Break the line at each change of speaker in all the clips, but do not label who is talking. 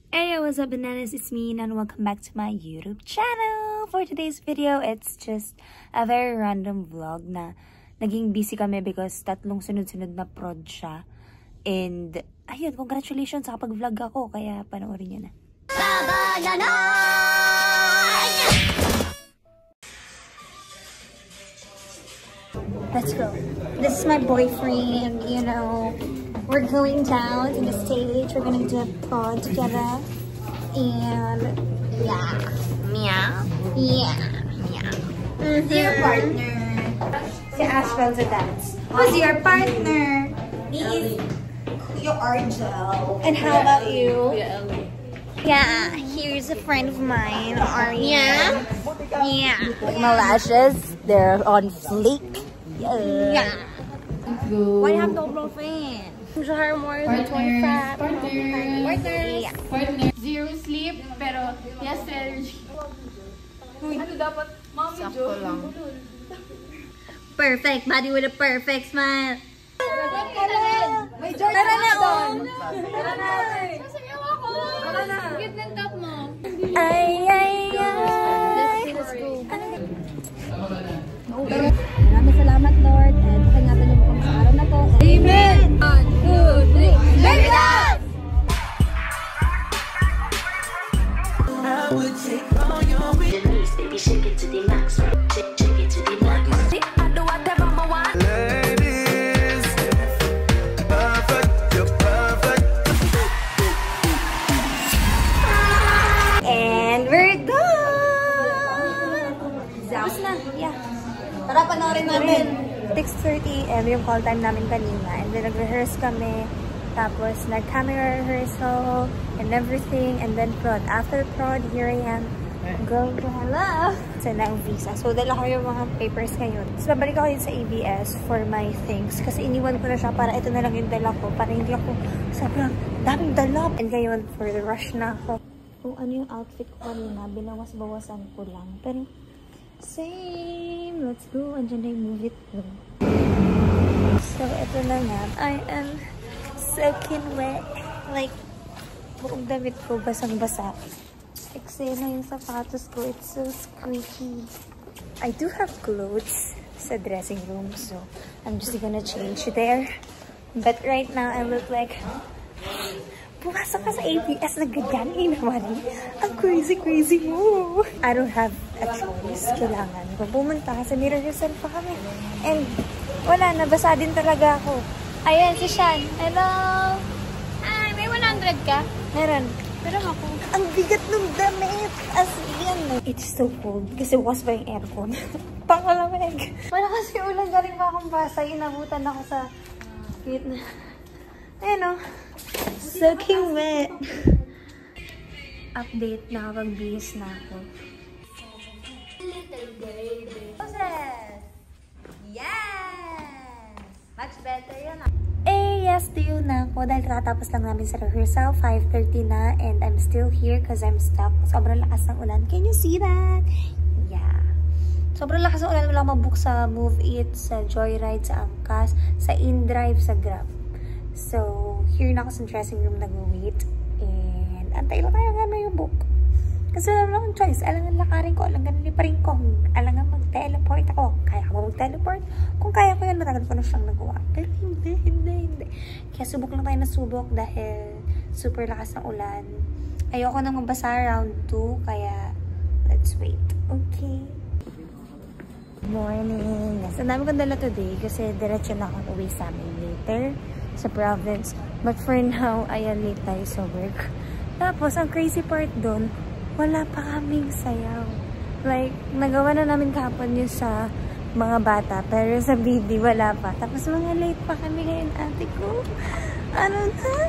Hey, what's up bananas, it's me and welcome back to my YouTube channel. For today's video, it's just a very random vlog na naging busy kami because tatlong sunod-sunod na prod siya. And ayun, congratulations sa kapag-vlog ako, kaya panoorin nyo na. Let's go. This is my boyfriend, you know. We're going down to the stage. We're gonna do a prod together. And yeah. Meow. Yeah. Meow. Who's your partner? Si Ashwell to dance. Who's your partner? Me is your Argel. And how about you? Yeah, here's a friend of mine, Arya. Yeah. My lashes, they're on fleek. Yeah. Why have no girlfriend? Her more than 25.
Partner. Zero sleep, pero yes energy. Ano dapat? Mami Jo.
Perfect body with a perfect smile.
May joy
Tara na,
doon.
Tara na.
Sasayaw ako.
Tara na.
Get ng top mo.
Ay, ay, ay.
Let's go.
Maraming salamat, Lord. And pakingatan niyo po sa araw na to. Amen! 1, 2, 3. Baby dance!
I would take all your knees, baby, shake it to the max. Shake it to the max. I do whatever I want. Ladies, perfect, you're perfect.
And we're done! Tapos na, yeah. Tara, panoorin namin. 6:30 AM yung call time namin kanina. And then nag-rehearse kami. Tapos nag-camera rehearsal and everything. And then prod. After prod, here I am. Go to hello! Sa na ang visa. So, dala ko yung mga papers ngayon. So, babalik ako yun sa ABS for my things. Kasi iniwan ko na siya para ito na lang yung dala ko. Para hindi ako sobrang daming dala. And ngayon, for the rush na ako. Kung ano yung outfit ko kanina, binawas-bawasan ko lang. Pero, same! Let's go! Andiyan na yung movie ko. So, ito na nga. I am soaking wet. Like, buong damit ko basang-basa. Eksena na yung sapatos ko. It's so squeaky. I do have clothes sa dressing room. So, I'm just gonna change there. But right now, I look like... Pumasok ka sa ABS na ganyan naman. Ang crazy mo. I don't have a choice. Kailangan ko pumunta kasi nire-rehearsal pa kami. And wala, nabasa din talaga ako. Ayan, si Shan. Hello!
Ay, may 100 ka?
Meron.
Pero ako.
Ang bigat ng damit. As in. It's so cold kasi bukas pa yung aircon. Pangalamig. Wala kasi ulan. Galing pa akong basa. Inabutan ako sa gitna. Ayan o. Soaking wet. Update, nakapag-bihis na ako.
Little baby.
Process! Yes! Much better yun. Yes, tuyo na ako dahil kakatapos lang namin sa rehearsal. 5:30 na and I'm still here because I'm stuck. Sobrang lakas ng ulan. Can you see that? Yeah. Sobrang lakas ng ulan. Wala akong mabook sa Move It, sa Joyride, sa Angkas, sa InDrive, sa Grab. So, here na ako sa dressing room nag-wait. And, antay lang tayo nga yung book. Kasi wala akong choice. Alangan lakarin ko, alangan liparin ko. Alangan mag-teleport ako. Kaya ko mag-teleport? Kung kaya ko yan, matagal ko na siyang nagawa. Pero hindi. Kaya subok lang tayo na subok dahil super lakas ng ulan. Ayoko nang mabasa round 2, kaya let's wait. Okay. Good morning. So, dami kong dala today kasi diretso na akong uwi sa amin later sa province. But for now, ayan, late tayo sa work. Tapos, ang crazy part doon, wala pa kaming sayaw. Like, nagawa na namin kahapon yun sa mga bata. Pero sa BD, wala pa. Tapos, mga late pa kami ngayon, ate ko. Ano na?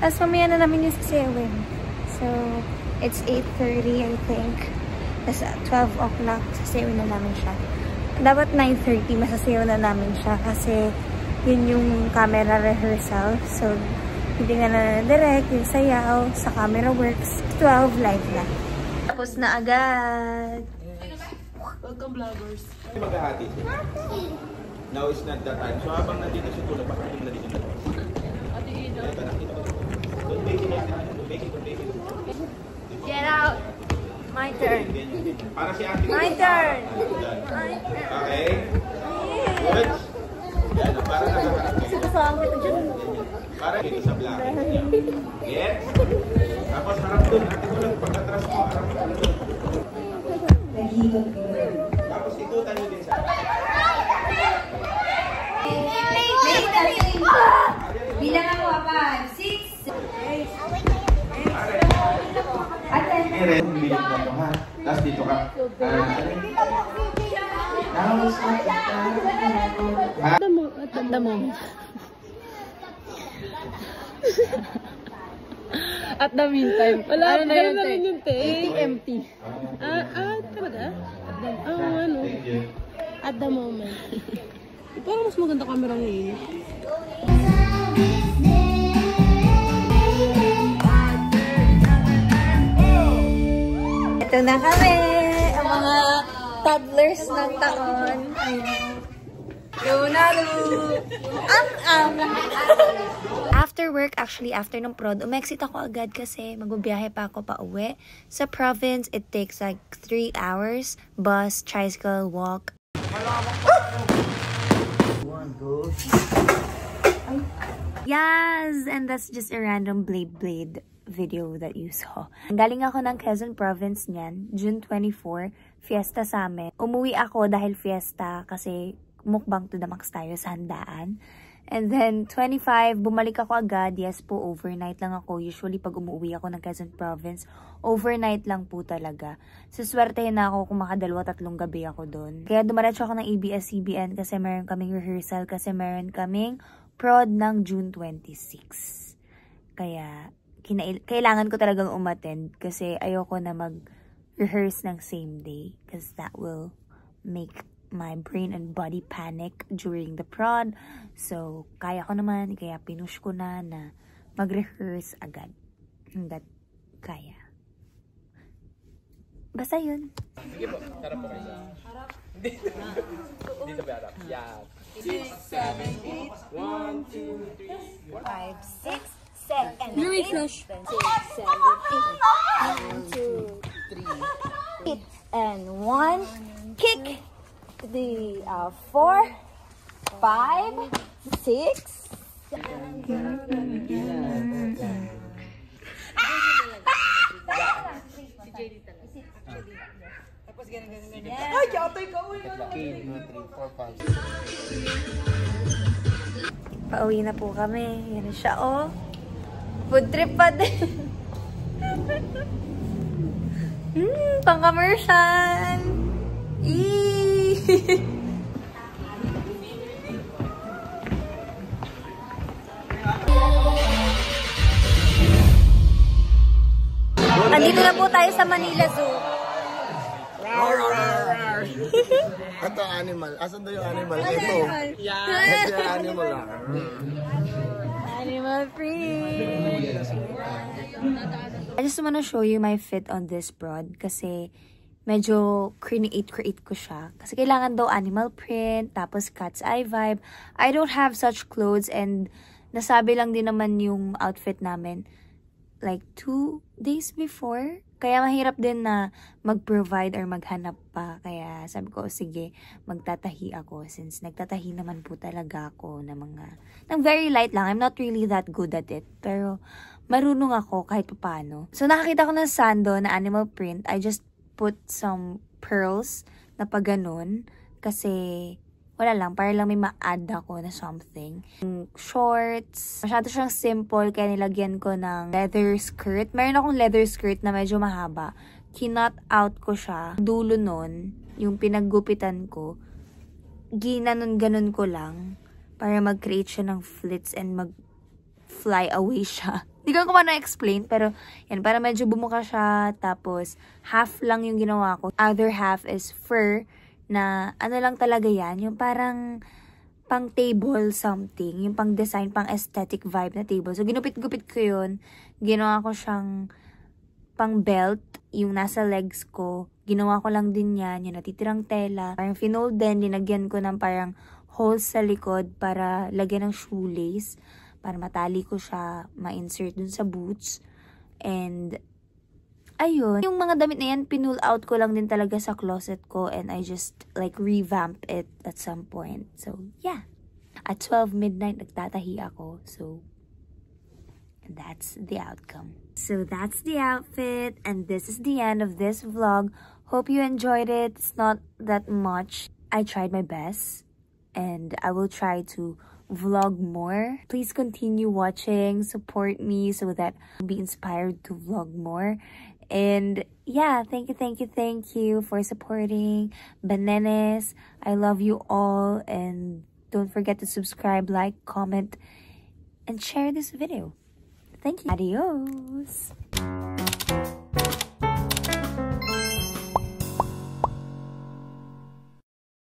Tapos, mamaya na namin yung sasawin. So, it's 8:30, I think. Tapos, 12 o'clock, sasawin na namin siya. Dapat 9:30, masasayaw na namin siya. Kasi, yun yung camera rehearsal. So, hindi nga na direct yung sayaw sa camera works. 12 live na. Tapos na agad.
Welcome vloggers. Maghahati. Now is not the time. So habang nandito si Tula, baka hindi na dito na. Ate Ida. Don't make it like that. Don't make it ganyan. Para si ate.
My turn.
Okay? Good? Yan, para nakaharap kayo. Para dito sa black. Yes? Tapos harap dun. Ate ko lang, pagkatras mo, harap dun. Tapos ikutan nyo din sa...
Bilang ako, 5, 6, 8.
Bilang mo ha. Tapos dito ka.
Tanda mo. At the meantime, wala ano na yun, ATMT. Talaga? Ano? At the moment. Parang mas maganda camera ngayon.
Ito na kami, ang mga toddlers ng taon. After work, actually after ng prod, umexit ako agad kasi magbibiyahe pa ako pa uwi. Sa province, it takes like 3 hours. Bus, tricycle, walk. Yes! And that's just a random blade video that you saw. Galing ako ng Quezon Province niyan, June 24, fiesta sa amin. Umuwi ako dahil fiesta kasi mukbang to the max tayo sa handaan. And then, 25, bumalik ako agad. Yes po, overnight lang ako. Usually, pag umuwi ako ng Quezon Province, overnight lang po talaga. So, swertehin na ako kung makadalawa-tatlong gabi ako doon. Kaya dumaretso ako ng ABS-CBN kasi meron kaming rehearsal, kasi meron kaming prod ng June 26. Kaya, kailangan ko talagang umattend kasi ayoko na mag-rehearse ng same day because that will make my brain and body panic during the prod. So, kaya ko naman, kaya pinush ko na mag-rehearse agad. Hanggat kaya. Basta yun.
Sige po, sarap po kayo. Harap? Dito ba harap? Yan. 6, 7, 8. 1, 2, 3,
5, 6, 7, 8.
Refresh.
6, 7, 8. 1, 2, 3. 8 and 1. Kick. 3, 4, 5, 6, 7.
Ay, yatay ka uy.
Pauwi na po kami. Yan siya, oh. Food trip pa din. Pang-commercial. Andito na po tayo sa Manila Zoo.
Ito animal. Asan daw yung animal? Ito. Ito yung animal.
Animal free. I just wanna show you my fit on this prod kasi medyo create ko siya. Kasi kailangan daw animal print, tapos cat's eye vibe. I don't have such clothes and nasabi lang din naman yung outfit namin like 2 days before. Kaya mahirap din na mag-provide or maghanap pa. Kaya sabi ko, sige, magtatahi ako. Since nagtatahi naman po talaga ako ng very light lang. I'm not really that good at it. Pero marunong ako kahit paano. So nakakita ko ng sando na animal print. I just put some pearls na pa ganun. Kasi wala lang, para lang may ma-add ako na something. Shorts, masyado siyang simple, kaya nilagyan ko ng leather skirt. Meron akong leather skirt na medyo mahaba. Kinot out ko siya. Dulo nun, yung pinaggupitan ko, ginanon-ganon ko lang para mag-create siya ng flits and mag-fly away siya. Hindi ko paano explain, pero yan, para medyo bumuka siya. Tapos, half lang yung ginawa ko. Other half is fur, na ano lang talaga yan, yung parang pang table something, yung pang design, pang aesthetic vibe na table. So, ginupit-gupit ko yun. Ginawa ko siyang pang belt, yung nasa legs ko. Ginawa ko lang din yan, yung natitirang tela. Parang finold din, linagyan ko ng parang holes sa likod para lagyan ng shoelace. Para matali ko siya, ma-insert dun sa boots. And, ayun. Yung mga damit na yan, pinull out ko lang din talaga sa closet ko and I just like revamp it at some point. So, yeah. At 12 midnight, nagtatahi ako. So, that's the outcome. So, that's the outfit and this is the end of this vlog. Hope you enjoyed it. It's not that much. I tried my best and I will try to vlog more. Please continue watching, support me so that I'll be inspired to vlog more. And yeah, thank you for supporting Bananas. I love you all and don't forget to subscribe, like, comment, and share this video. Thank you. Adios.